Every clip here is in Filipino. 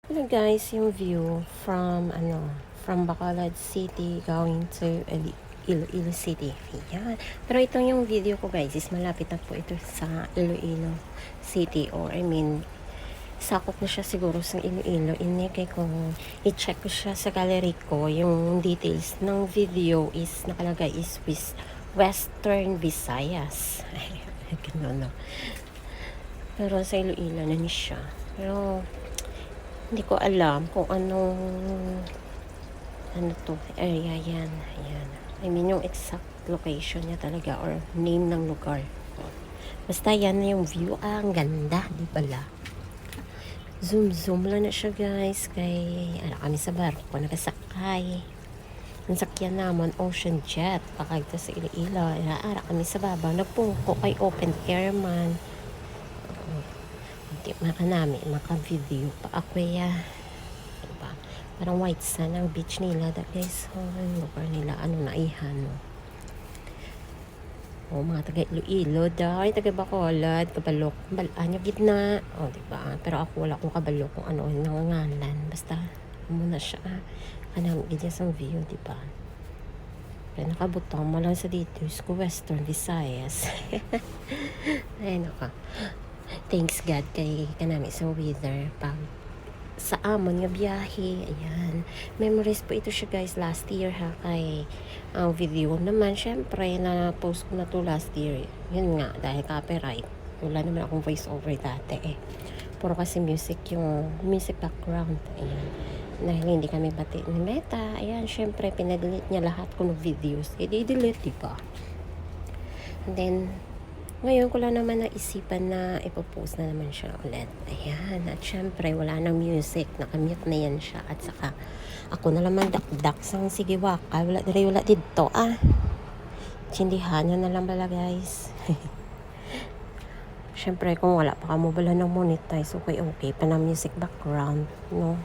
Hello guys, yung view from Bacolod City going to Iloilo City. Ayan. Pero itong yung video ko guys is malapit na po ito sa Iloilo City, or I mean sakop na siya siguro sa Iloilo. Inikay ko, i-check ko siya sa gallery ko. Yung details ng video is nakalagay is Western Visayas. Ganun, no? Pero sa Iloilo na ni siya. Pero hindi ko alam kung ano to area yan. Ayan. I mean yung exact location niya talaga or name ng lugar. Basta yan na yung view. Ang ganda, di pala. Zoom lang na siya guys. Kay kami sa barko nagasakay. Ang sakyan naman ocean jet. Pakagta sa Iloilo. Ara kami sa baba. Nagpungko kay open air man. Hindi makanami, maka-video pa ako ya. Diba? Parang white sand ang beach nila. That guys, yung lugar nila, naihan, no? Mga taga Iloilo daw, taga Bacolod, Kabalok, balaan yung gitna. Diba? Pero ako wala akong kabalo kung ano yung nangangalan. Basta, muna siya. Kanang ganyan sa view, diba? Pero nakabutang mo lang sa dito, ko Western Visayas. Ayun ako. Thanks God kay kanami sa weather pag sa amon nga biyahe. Ayan, memories po ito siya guys last year ha. Kay ang video naman syempre na post ko na to last year. Yun nga, dahil copyright wala naman akong voice over dati puro kasi music background. Ayan, dahil hindi kami bati ni Meta. Ayan, syempre pinadelete niya lahat ko ng videos, i-delete diba. And then ngayon ko lang naman naisipan na ipopost na naman siya ulit. Ayan. At syempre, wala nang music. Nakamute na yan siya. At saka, ako na naman dakdak sang sige waka. Wala dito. Tsindihan na lang bala guys. Syempre, kung wala pa ka mo bala ng monetize, okay pa na music background. No?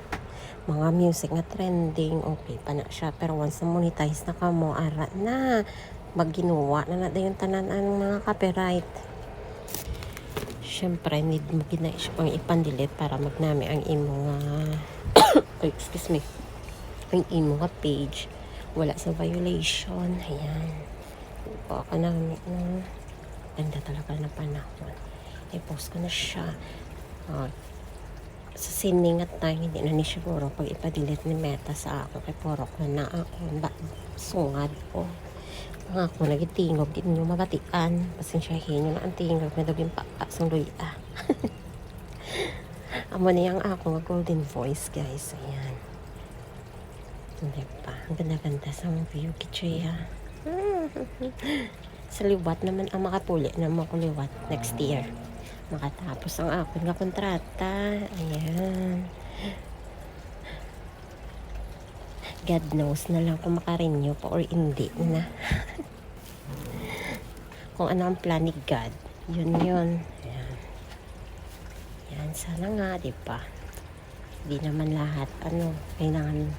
Mga music na trending, okay pa na siya. Pero once na monetize na ka mo, ara na. Maginuwa na yung tanan ng mga copyright. Syempre need mo gina siya pang ipandilit para magnami ang imo nga excuse me, ang imo nga page wala sa violation. Ayan, baka namin ganda talaga na panahon. I-post ko na siya sa sining at time. Hindi na ni siguro pag ipadelete ni Meta sa ako kay porok na ako sungad ko nga ako nagitingog din nyo magatikan. Pasensyahin nyo na ang tingog na daging pakasang luya. Amo na yung ako nga golden voice guys. Ayan, diba? Ang ganda-ganda sa view kitsuya. Sa liwat naman ang makapuli na makuliwat next year makatapos ang ako nga kontrata. Ayan, God knows na lang kung makarenew pa or hindi na. Kung ano ang plan ni God, yun. Ayan. Yan, sana nga, diba? Hindi naman lahat, kailangan,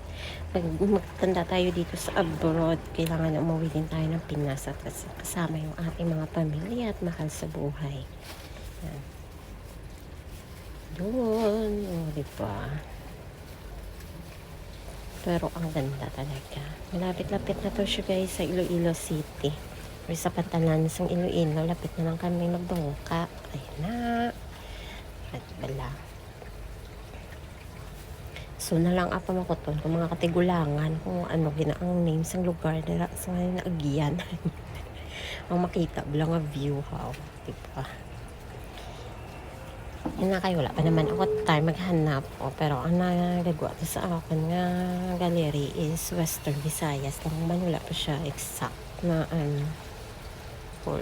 pag magtanda tayo dito sa abroad, kailangan na umuwi din tayo ng Pinas at kasama yung ating mga pamilya at mahal sa buhay. Yan. Doon, diba? Pero ang ganda talaga. Malapit-lapit na to siya guys sa Iloilo City. Or sa Pantalan ng Iloilo. Lapit na lang kami magdungka. Ayan na. At bala. So na lang apa makuton kung mga katigulangan kung ano ginaang names ng lugar na sa ngayon naagian. Ang makita bilang nga view ha. Diba? Yan na kayo, wala pa naman ako time maghanap pero ang nagagawa sa akin nga gallery is Western Visayas lang man, wala pa siya exact na or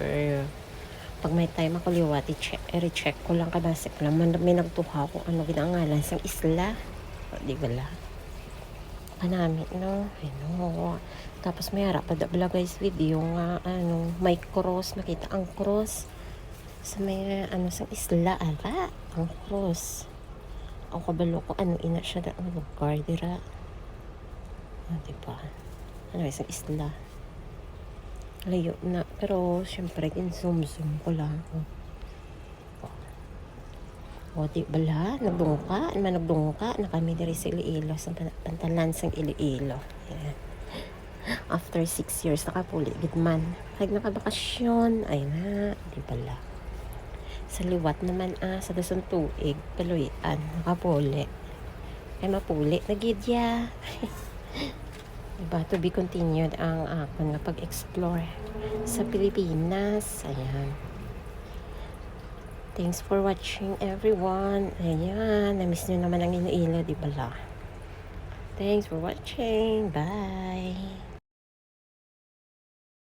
pag may time ako liwat i-recheck ko lang kabasik lang man may nagtuha ko ginangalan sa isla di ba kanami tapos may harap pa dabla guys video nga may cross, nakita ang cross sa may sa isla ara ang cross. Ang kabalo ko ina siya ang lugar dira. Diba? Isang isla. Layo na pero syempre zoom ko lang. O, di bala, nagdungka, naman nagdungka, na kami diri sa Iloilo, sa pantalan sa Iloilo. Ayan. After 6 years, nakapuli, gitman. Kag nakabakasyon, ay na, di bala. Sa liwat naman, sa dasong tuig, kaluyan, nakapuli. Ay mapuli, nagidya. Diba, to be continued ang akon nga pag-explore sa Pilipinas. Ayan. Thanks for watching, everyone. Ayan, na-miss nyo naman ang Iloilo, di ba la? Thanks for watching. Bye!